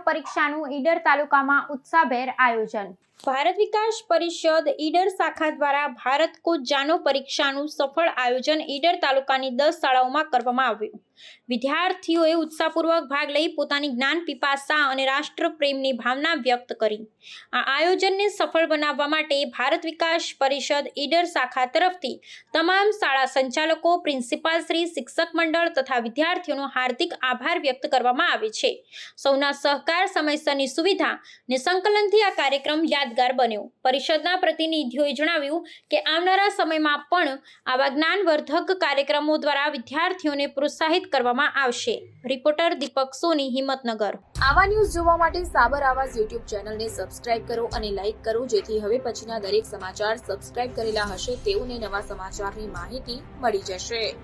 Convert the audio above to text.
પરીક્ષાનું ઈડર તાલુકામાં ઉત્સાહભેર આયોજન। ભારત વિકાસ પરિષદ ઈડર શાખા દ્વારા ભારત કો જાનો પરીક્ષાનું સફળ આયોજન ઈડર તાલુકાની 10 શાળાઓમાં કરવામાં આવ્યું। વિદ્યાર્થીઓએ ઉત્સાહપૂર્વક ભાગ લઈ પોતાની જ્ઞાન પીપાસા અને રાષ્ટ્ર પ્રેમની ભાવના વ્યક્ત કરી। આ આયોજનને સફળ બનાવવા માટે ભારત વિકાસ પરિષદ ઈડર શાખા તરફથી તમામ શાળા સંચાલકો, પ્રિન્સિપાલ શ્રી, શિક્ષક મંડળ તથા વિદ્યાર્થીઓનો હાર્દિક આભાર વ્યક્ત કરવામાં આવે છે। સૌના સહકાર, સમયસરની સુવિધા અને સંકલનથી આ કાર્યક્રમ યાદગાર બન્યો। પરિષદના પ્રતિનિધિઓએ જણાવ્યું કે આવનારા સમયમાં પણ આવા જ્ઞાનવર્ધક કાર્યક્રમો દ્વારા વિદ્યાર્થીઓને પ્રોત્સાહિત કરવામાં આવશે। રિપોર્ટર દીપક સોની, હિંમતનગર। આવા ન્યૂઝ જોવા માટે સાબર આવાઝ યુટ્યુબ ચેનલને સબસ્ક્રાઇબ કરો અને લાઇક કરો, જેથી હવે પછીના દરેક સમાચાર સબસ્ક્રાઇબ કરેલા હશે તેઓને નવા સમાચારની માહિતી મળી જશે।